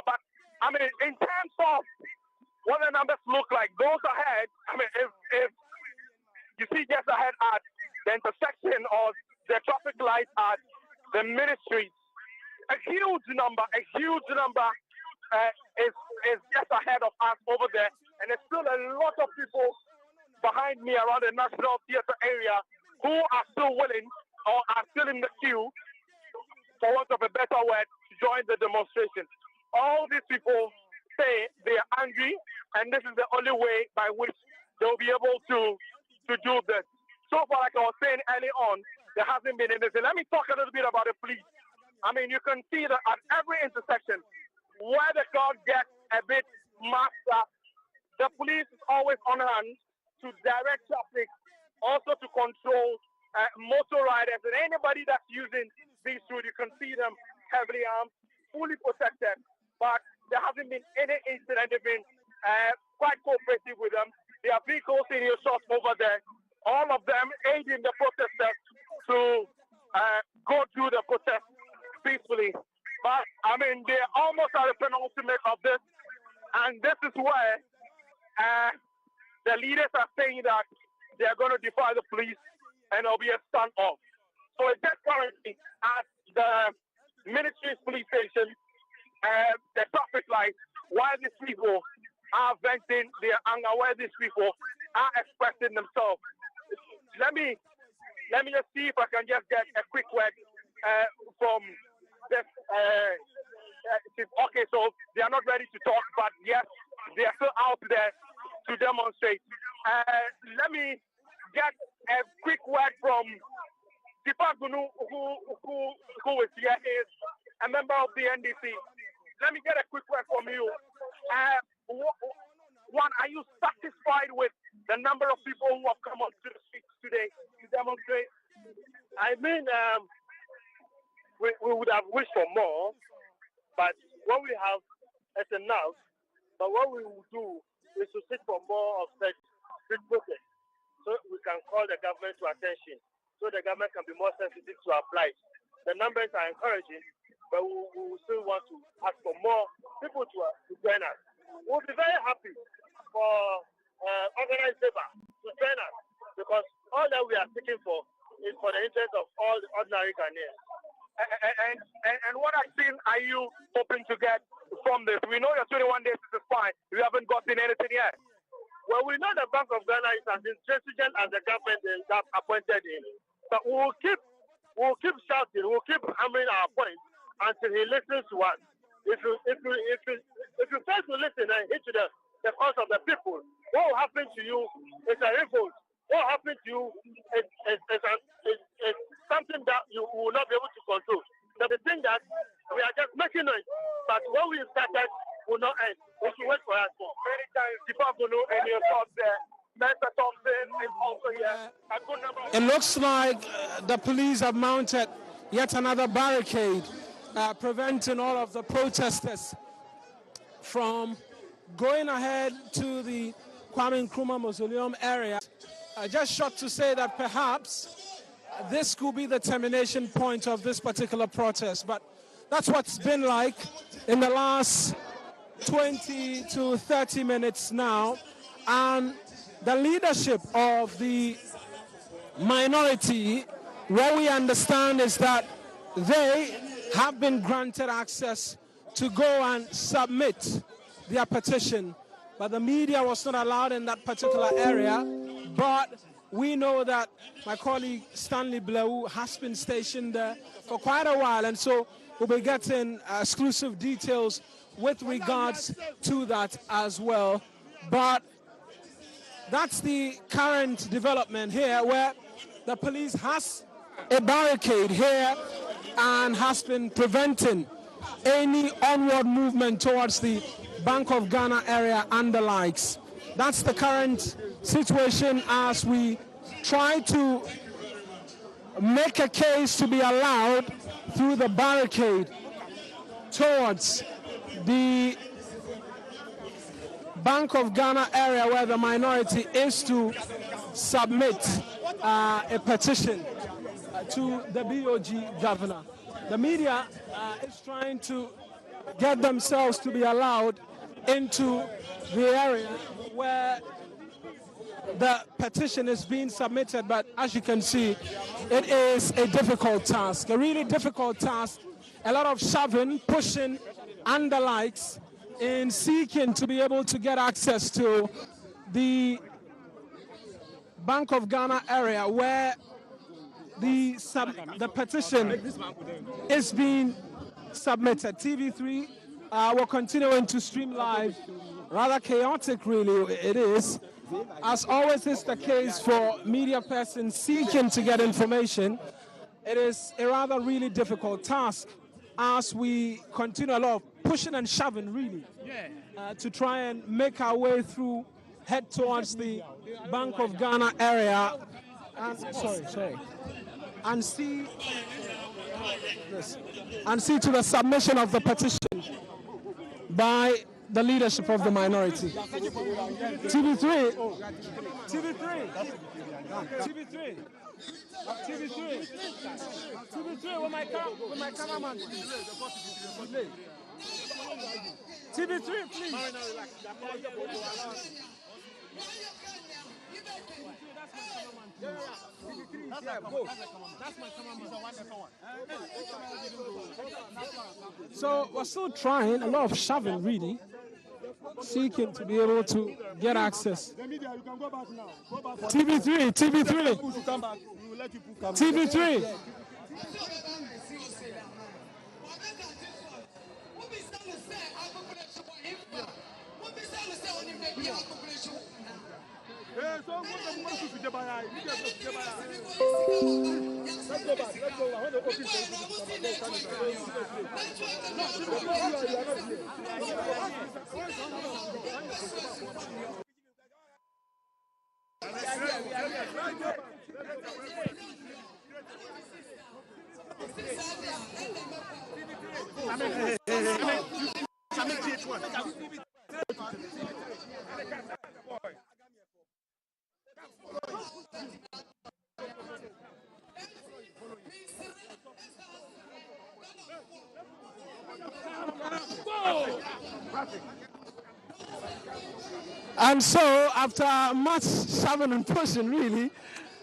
But I mean, in terms of what the numbers look like, those ahead, I mean, if you see just ahead at the intersection of the traffic light at the ministry, a huge number is just ahead of us over there, and there's still a lot of people behind me around the National Theatre area who are still willing or are still in the queue, for want of a better word, to join the demonstration. All these people say they are angry, and this is the only way by which they'll be able to do this. So far, like I was saying early on, there hasn't been anything. Let me talk a little bit about the police. I mean, you can see that at every intersection where the crowd gets a bit masked up, the police is always on hand to direct traffic, also to control motor riders and anybody that's using these roads. You can see them heavily armed, fully protected, but there hasn't been any incident. They've been quite cooperative with them. There are vehicles in your shots over there, all of them aiding the protesters to go through the protest peacefully. But, I mean, they're almost at the penultimate of this, and this is where the leaders are saying that they're going to defy the police and there'll be a standoff. So it's just currently at the ministry's police station, the traffic light, while these people are venting their anger, where these people are expressing themselves. Let me just see if I can just get a quick word from this. Okay, so they are not ready to talk, but yes, they are still out there to demonstrate. Let me get a quick word from Tipagunu, who is here, is a member of the NDC. Let me get a quick word from you. One, are you satisfied with the number of people who have come onto the streets today to demonstrate? I mean, we would have wished for more, but what we have is enough. But what we will do is to seek for more of such street protest, so we can call the government to attention, so the government can be more sensitive to our plight. The numbers are encouraging, but we still want to ask for more people to join us. We'll be very happy for organized labor to join us, because all that we are seeking for is for the interest of all the ordinary Ghanaians. And what action are you hoping to get from this? We know your 21 days is fine. You haven't gotten anything yet. Well, we know the Bank of Ghana is as intransigent as the government that appointed him. But we'll keep shouting, we'll keep hammering our point until he listens to us. If you fail to listen and hit to the cause of the people, what will happen to you is a revolt. What happened to you is something that you will not be able to control. So the thing that we are just making noise, but what we started will not end. We should wait for us. Many times, Tipagunu and your thoughts there. Mr. Thompson is also here. A good number. It looks like the police have mounted yet another barricade, preventing all of the protesters from going ahead to the Kwame Nkrumah Mausoleum area. Just short to say that perhaps this could be the termination point of this particular protest, but that's what's been like in the last 20 to 30 minutes now. And the leadership of the minority, what we understand is that they have been granted access to go and submit their petition, but the media was not allowed in that particular area. But we know that my colleague Stanley Blau has been stationed there for quite a while, and so we'll be getting exclusive details with regards to that as well. But that's the current development here, where the police has a barricade here and has been preventing any onward movement towards the Bank of Ghana area and the likes. That's the current situation as we try to make a case to be allowed through the barricade towards the Bank of Ghana area, where the minority is to submit a petition to the BOG governor. The media is trying to get themselves to be allowed into the area where the petition is being submitted. But as you can see, it is a difficult task, a really difficult task. A lot of shoving, pushing, and the likes in seeking to be able to get access to the Bank of Ghana area where the petition is being submitted. TV3 will continuing to stream live. Rather chaotic, really, it is. As always is the case for media persons seeking to get information, it is a rather really difficult task as we continue a lot of pushing and shoving, really, to try and make our way through, head towards the Bank of Ghana area, and and see to the submission of the petition by the leadership of the minority. TV3, with my cameraman. TV3, please. So we're still trying, a lot of shoving, really, seeking to be able to get access. TV3. And so, after much shoving and pushing, really,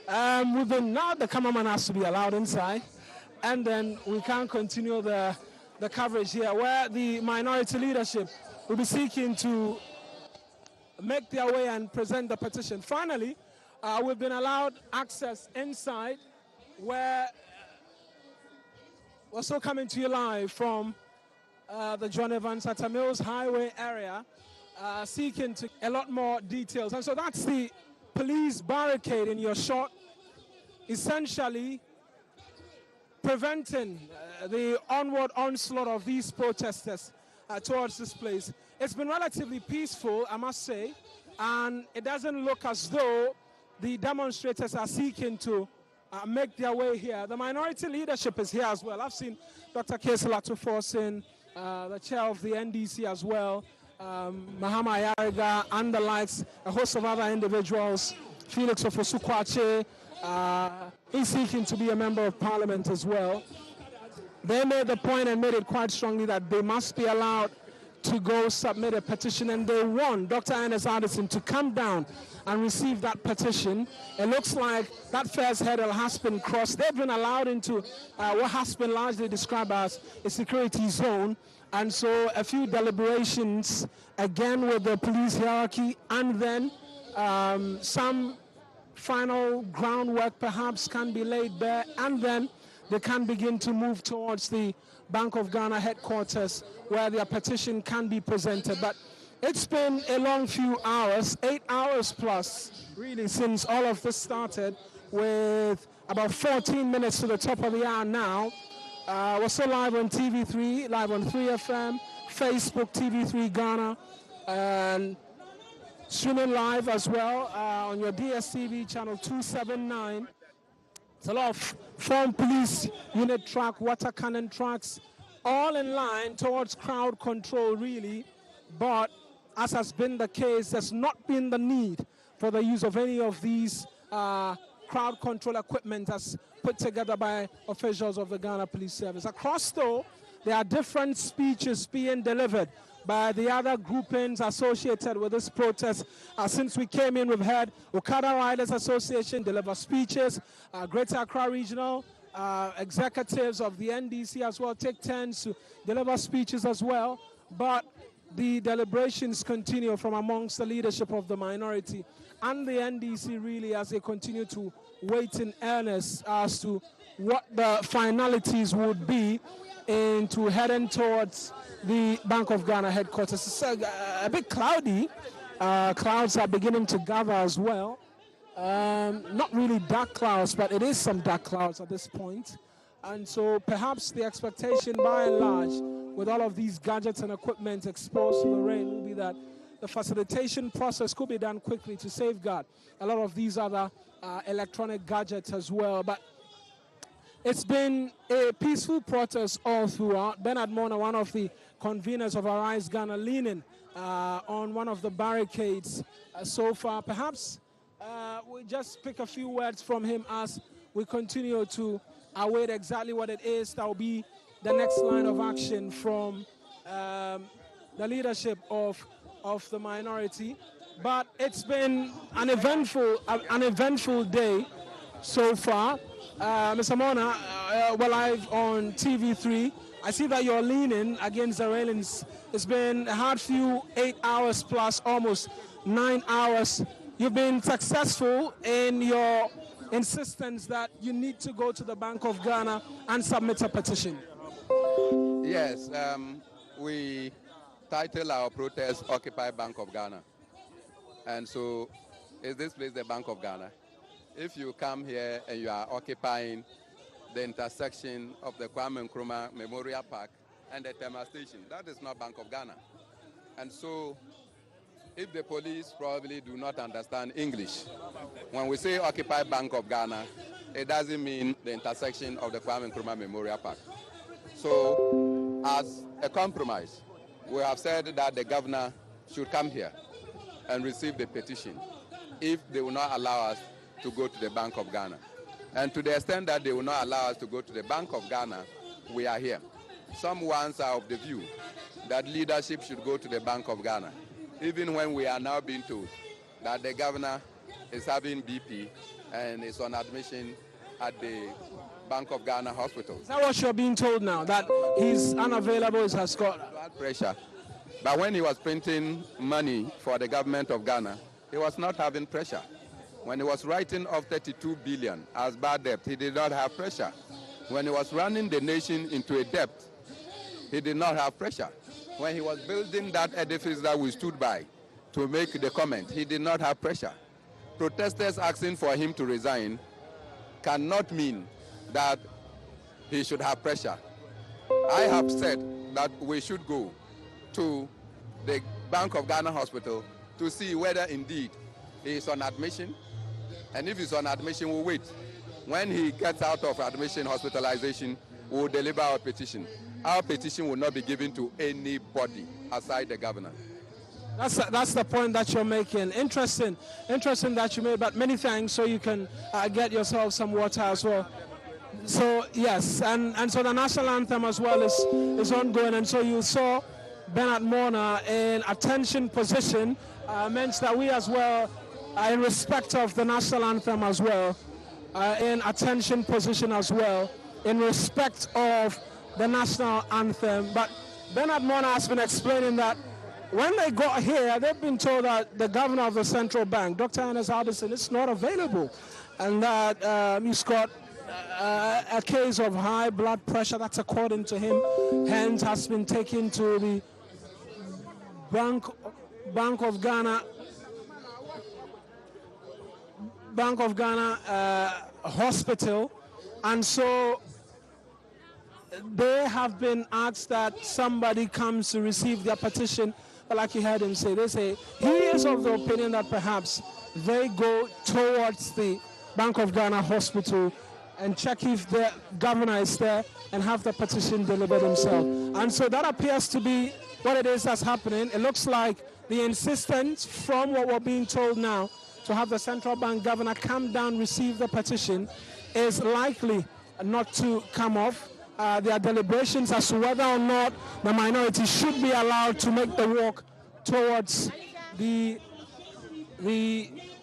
now the cameraman has to be allowed inside, and then we can continue the coverage here, where the minority leadership will be seeking to make their way and present the petition. Finally, we've been allowed access inside, where we're still coming to you live from the John Evans Atta Mills Highway area, seeking to a lot more details. And so that's the police barricade in your shot, essentially preventing the onward onslaught of these protesters towards this place. It's been relatively peaceful, I must say, and it doesn't look as though the demonstrators are seeking to make their way here. The minority leadership is here as well. I've seen Dr. Khemical Forson, the chair of the NDC as well, Mahama Yariga, and the likes, a host of other individuals. Felix Ofosukwache is seeking to be a member of parliament as well. They made the point and made it quite strongly that they must be allowed to go submit a petition, and they want Dr. Ernest Addison to come down and receive that petition. It looks like that first hurdle has been crossed. They've been allowed into what has been largely described as a security zone, and so a few deliberations again with the police hierarchy, and then some final groundwork perhaps can be laid there, and then they can begin to move towards the Bank of Ghana headquarters where their petition can be presented. But it's been a long few hours, 8 hours plus, really, since all of this started, with about 14 minutes to the top of the hour now. We're still live on TV3, live on 3FM, Facebook, TV3 Ghana, and streaming live as well on your DSTV channel 279. It's a lot of formed police unit truck, water cannon trucks, all in line towards crowd control, really. But as has been the case, there's not been the need for the use of any of these crowd control equipment as put together by officials of the Ghana Police Service. Across, though, there are different speeches being delivered by the other groupings associated with this protest. Since we came in, we've had Okada Riders Association deliver speeches, Greater Accra Regional executives of the NDC as well take turns to deliver speeches as well. But the deliberations continue from amongst the leadership of the minority and the NDC really as they continue to wait in earnest as to what the finalities would be into heading towards the Bank of Ghana headquarters. It's a bit cloudy. Clouds are beginning to gather as well. Not really dark clouds, but it is some dark clouds at this point. And so perhaps the expectation by and large, with all of these gadgets and equipment exposed to the rain, will be that the facilitation process could be done quickly to safeguard a lot of these other electronic gadgets as well. But it's been a peaceful protest all throughout. Bernard Mona, one of the conveners of Arise Ghana, leaning on one of the barricades so far. Perhaps we just pick a few words from him as we continue to await exactly what it is that will be the next line of action from the leadership of the minority. But it's been an eventful day so far. Mr. Mona, we're live on TV3. I see that you're leaning against the railings. It's been a hard few 8 hours plus, almost 9 hours. You've been successful in your insistence that you need to go to the Bank of Ghana and submit a petition. Yes, we title our protest Occupy Bank of Ghana. And so, is this place the Bank of Ghana? If you come here and you are occupying the intersection of the Kwame Nkrumah Memorial Park and the Tema Station, that is not Bank of Ghana. And so, if the police probably do not understand English, when we say Occupy Bank of Ghana, it doesn't mean the intersection of the Kwame Nkrumah Memorial Park. So, as a compromise, we have said that the governor should come here and receive the petition if they will not allow us to go to the Bank of Ghana. And to the extent that they will not allow us to go to the Bank of Ghana, we are here. Some ones are of the view that leadership should go to the Bank of Ghana, even when we are now being told that the governor is having BP and is on admission at the Bank of Ghana hospital. Is that what you're being told now, that he's unavailable, he has got blood pressure? But when he was printing money for the government of Ghana, he was not having pressure. When he was writing off 32 billion as bad debt, he did not have pressure. When he was running the nation into a debt, he did not have pressure. When he was building that edifice that we stood by to make the comment, he did not have pressure. Protesters asking for him to resign cannot mean that he should have pressure. I have said that we should go to the Bank of Ghana hospital to see whether indeed he is on admission. And if he's on admission, we'll wait. When he gets out of admission, hospitalization, we'll deliver our petition. Our petition will not be given to anybody aside the governor. That's the point that you're making. Interesting that you made, but many thanks, so you can get yourself some water as well. So yes, and so the national anthem as well is ongoing, and so you saw Bernard Mona in attention position, meant that we as well, in respect of the national anthem as well, in attention position as well, in respect of the national anthem. But Bernard Mona has been explaining that when they got here, they've been told that the governor of the central bank, Dr. Ernest Addison, is not available, and that he's got a case of high blood pressure. That's according to him. Hence, has been taken to the Bank of Ghana hospital, and so they have been asked that somebody comes to receive their petition. But like you heard him say, they say he is of the opinion that perhaps they go towards the Bank of Ghana hospital and check if the governor is there and have the petition delivered himself. And so that appears to be what it is that's happening. It looks like the insistence from what we're being told now to have the central bank governor come down, receive the petition, is likely not to come off. their deliberations as to whether or not the minority should be allowed to make the walk towards the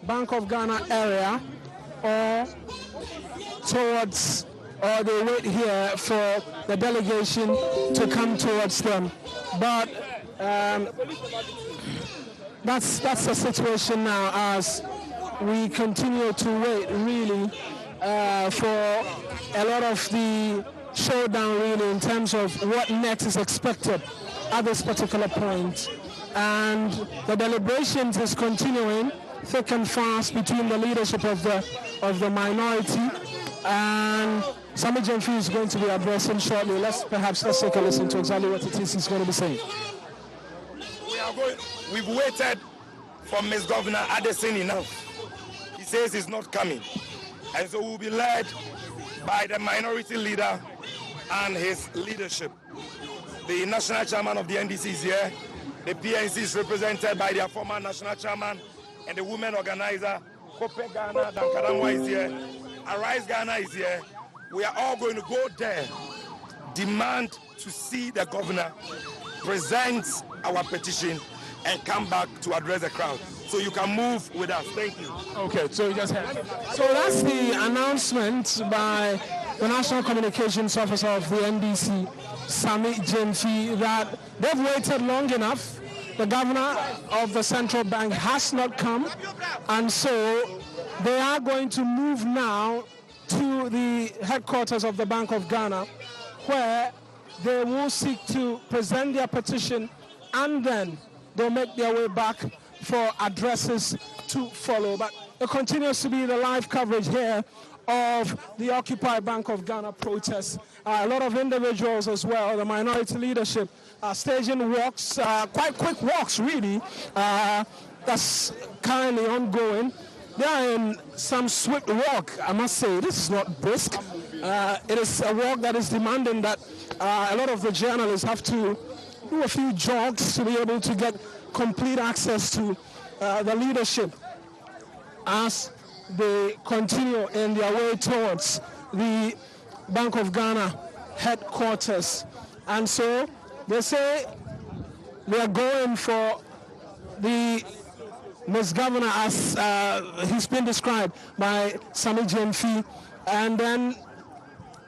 Bank of Ghana area, or they wait here for the delegation to come towards them. But that's the situation now, as we continue to wait really for a lot of the showdown really in terms of what next is expected at this particular point. And the deliberations is continuing thick and fast between the leadership of the minority, and Sami Jemfi is going to be addressing shortly. Let's take a listen to exactly what it is he's going to be saying. We've waited for Ms. Governor Addison enough. He says he's not coming. And so we'll be led by the minority leader and his leadership. The national chairman of the NDC is here. The PNC is represented by their former national chairman, and the women organizer, Kope Ghana, Dankadamwa is here. Arise Ghana is here. We are all going to go there, demand to see the governor, present our petition, and come back to address the crowd. So you can move with us. Thank you. Okay, so that's the announcement by the National Communications Officer of the NDC, Sami Jemfi, that they've waited long enough. The governor of the central bank has not come, and so they are going to move now to the headquarters of the Bank of Ghana, where they will seek to present their petition, and then they'll make their way back for addresses to follow. But it continues to be the live coverage here of the Occupy Bank of Ghana protests. A lot of individuals as well, the minority leadership, staging walks, quite quick walks really, that's currently ongoing. They are in some swift walk, I must say. This is not brisk. It is a walk that is demanding that a lot of the journalists have to do a few jogs to be able to get complete access to the leadership as they continue in their way towards the Bank of Ghana headquarters. And so they say they are going for the Ms. Governor, as he's been described by Sami Jemfi, and then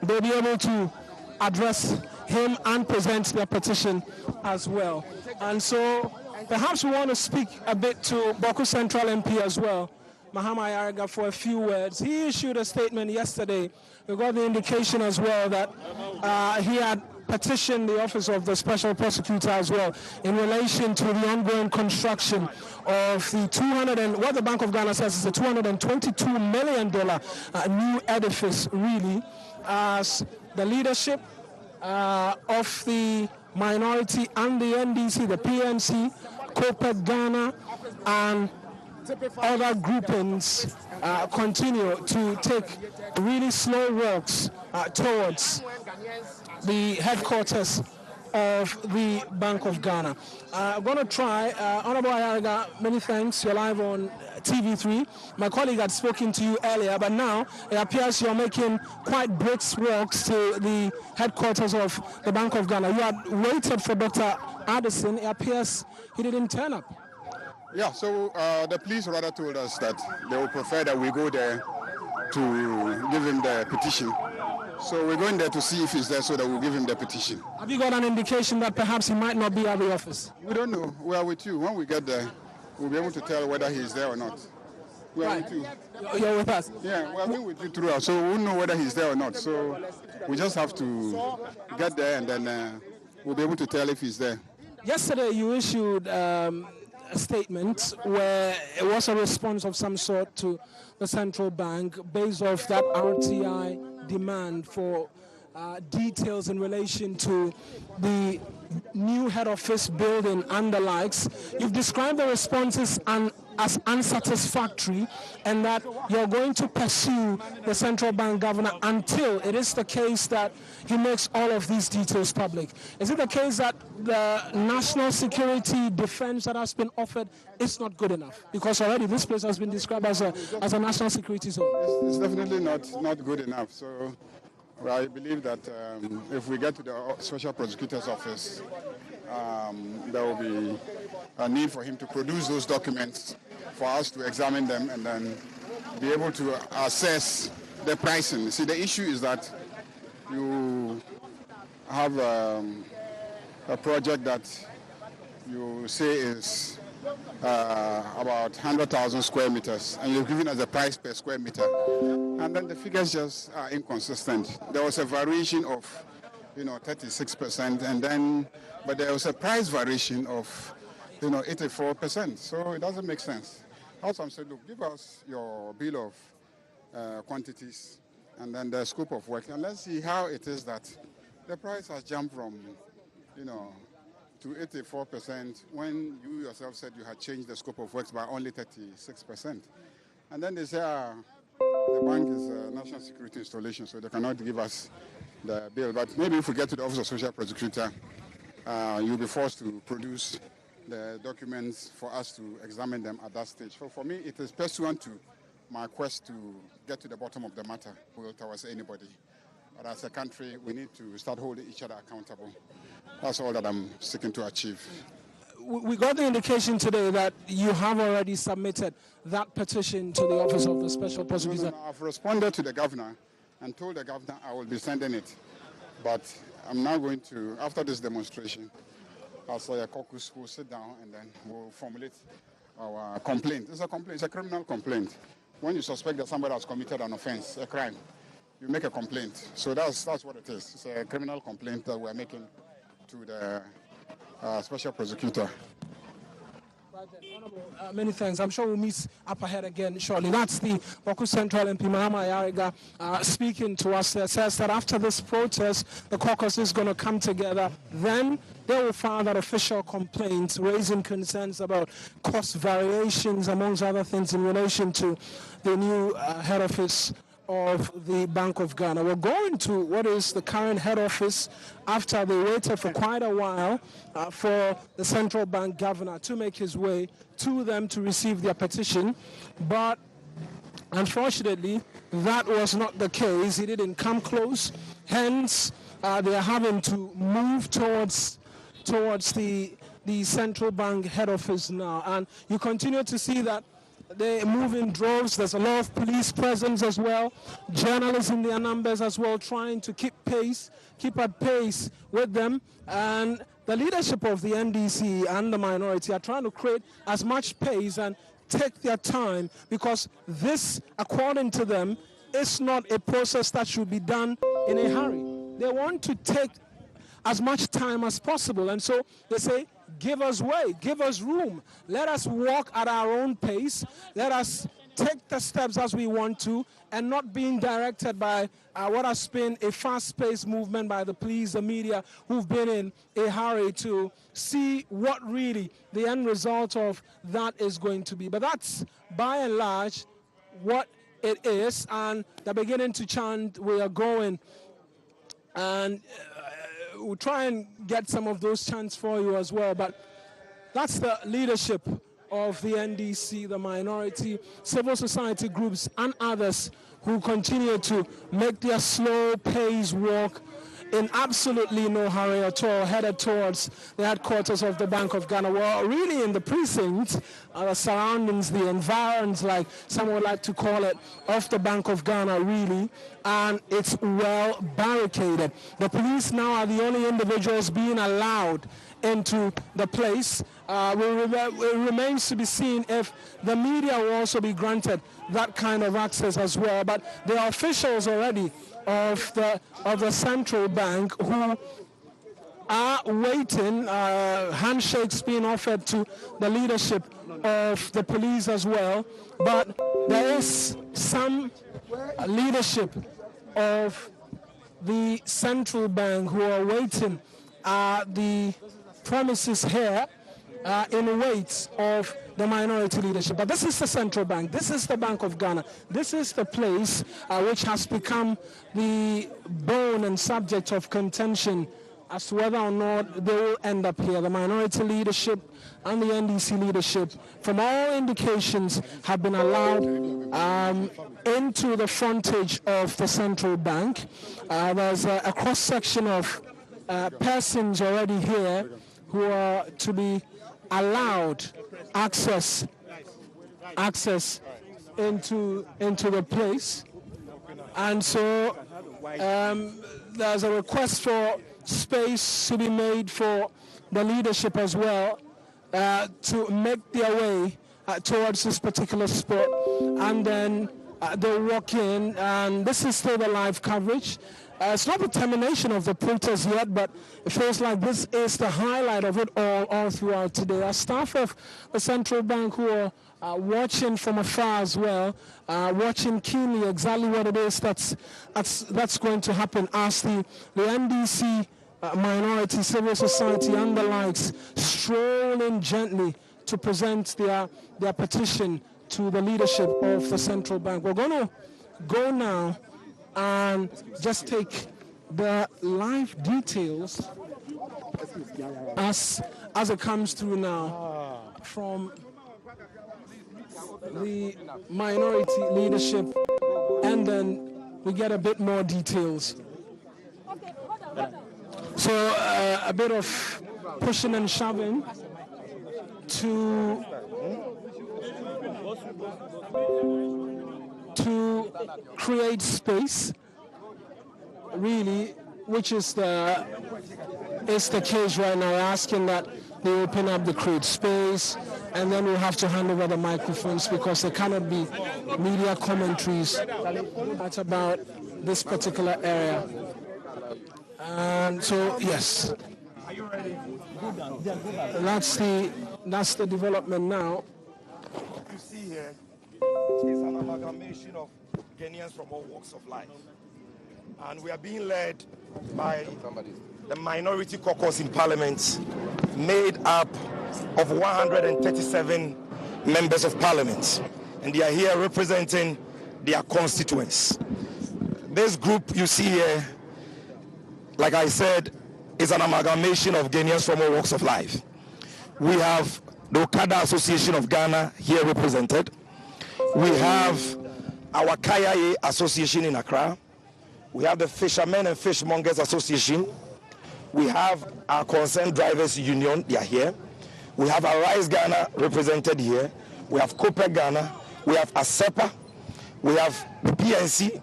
they'll be able to address him and present their petition as well. And so perhaps we want to speak a bit to Boku Central MP as well, Mahama Ayariga, for a few words. He issued a statement yesterday. We got the indication as well that he had petitioned the office of the special prosecutor as well in relation to the ongoing construction of the what the Bank of Ghana says is a $222 million new edifice, really, as the leadership of the minority and the NDC, the PNC, Kope Ghana, and other groupings continue to take really slow walks towards the headquarters of the Bank of Ghana. I'm going to try, Honorable Ayariga, many thanks. You're live on TV3. My colleague had spoken to you earlier, but now it appears you're making quite brisk walks to the headquarters of the Bank of Ghana. You had waited for Dr. Addison. It appears he didn't turn up. Yeah, so the police rather told us that they would prefer that we go there to give him the petition. So we're going there to see if he's there so that we'll give him the petition. Have you got an indication that perhaps he might not be at the office? We don't know. We are with you. When we get there, we'll be able to tell whether he's there or not. We are with you. You're with us? Yeah, we have been with you throughout, so we'll know whether he's there or not. So we just have to get there, and then we'll be able to tell if he's there. Yesterday you issued a statement where it was a response of some sort to the central bank based off that RTI demand for details in relation to the new head office building and the likes. You've described the responses as unsatisfactory, and that you're going to pursue the central bank governor until it is the case that he makes all of these details public. Is it the case that the national security defense that has been offered is not good enough? Because already this place has been described as a national security zone. It's definitely not good enough. So Well, I believe that if we get to the Special Prosecutor's Office, there will be a need for him to produce those documents for us to examine them and then be able to assess the pricing. See, the issue is that you have a project that you say is about 100,000 square meters, and you're giving us a price per square meter, and then the figures just are inconsistent. There was a variation of 36%, and then but there was a price variation of 84%, so it doesn't make sense. Also, I'm saying, look, give us your bill of quantities and then the scope of work, and let's see how it is that the price has jumped from to 84% when you yourself said you had changed the scope of works by only 36%. And then they say the bank is a national security installation, so they cannot give us the bill. But maybe if we get to the Office of Social Prosecutor, you'll be forced to produce the documents for us to examine them at that stage. So for me, it is pursuant to my quest to get to the bottom of the matter towards anybody. But as a country, we need to start holding each other accountable. That's all that I'm seeking to achieve. We got the indication today that you have already submitted that petition to the Office of the Special Prosecutor. No, I've responded to the governor and told the governor I will be sending it. But I'm now going to, after this demonstration, I'll say a caucus will sit down and then we'll formulate our complaint. It's a complaint, it's a criminal complaint. When you suspect that somebody has committed an offense, a crime, you make a complaint. So that's what it is. It's a criminal complaint that we're making to the Special Prosecutor. Right then, Honorable, many thanks. I'm sure we'll meet up ahead again shortly. That's the Boku Central MP Mahama Yariga speaking to us. Says that after this protest, the caucus is going to come together. Then they will file that official complaint, raising concerns about cost variations, amongst other things, in relation to the new head office of the Bank of Ghana. We're going to what is the current head office after they waited for quite a while for the central bank governor to make his way to them to receive their petition. But unfortunately, that was not the case. He didn't come close. Hence, they are having to move towards the central bank head office now. And you continue to see that they move in droves. There's a lot of police presence as well, journalists in their numbers as well, trying to keep at pace with them. And the leadership of the NDC and the minority are trying to create as much pace and take their time, because this, according to them, is not a process that should be done in a hurry. They want to take as much time as possible, and so they say, give us way, give us room. Let us walk at our own pace. Let us take the steps as we want to, and not being directed by what has been a fast-paced movement by the police, the media, who've been in a hurry to see what really the end result of that is going to be. But that's, by and large, what it is, and they're beginning to chant, we are going, and we'll try and get some of those chants for you as well. But that's the leadership of the NDC, the minority, civil society groups, and others who continue to make their slow pace walk in absolutely no hurry at all, headed towards the headquarters of the Bank of Ghana. Well, really in the precinct, the surroundings, the environs, like some would like to call it, of the Bank of Ghana, really, and it's well barricaded. The police now are the only individuals being allowed into the place. It remains to be seen if the media will also be granted that kind of access as well. But there are officials already of the central bank who are waiting, handshakes being offered to the leadership of the police as well. But there is some leadership of the central bank who are waiting at the premises here in wait of the minority leadership. But this is the central bank. This is the Bank of Ghana. This is the place which has become the bone and subject of contention as to whether or not they will end up here. The minority leadership and the NDC leadership, from all indications, have been allowed into the frontage of the central bank. There's a cross-section of persons already here who are to be allowed access into the place. And so there's a request for space to be made for the leadership as well to make their way towards this particular spot, and then they'll walk in. And this is still the live coverage. It's not the termination of the protest yet, but it feels like this is the highlight of it all throughout today. Our staff of the central bank who are watching from afar as well, watching keenly exactly what it is that's going to happen as the NDC minority, civil society and the likes stroll in gently to present their petition to the leadership of the central bank. We're going to go now and just take the live details as it comes through now from the minority leadership, and then we get a bit more details. So a bit of pushing and shoving to create space, really, which is the case right now, asking that they open up the create space, and then we'll have to hand over the microphones because there cannot be media commentaries about this particular area. And so, yes, that's the development now. What you see here is an amalgamation of Ghanaians from all walks of life. And we are being led by the minority caucus in Parliament, made up of 137 members of Parliament. And they are here representing their constituents. This group you see here, like I said, is an amalgamation of Ghanaians from all walks of life. We have the Okada Association of Ghana here represented. We have our Kaya Association in Accra. We have the Fishermen and Fishmongers Association. We have our Concerned Drivers Union, they are here. We have Arise Ghana represented here. We have COPEC Ghana. We have ASEPA. We have the PNC.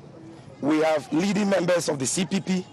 We have leading members of the CPP.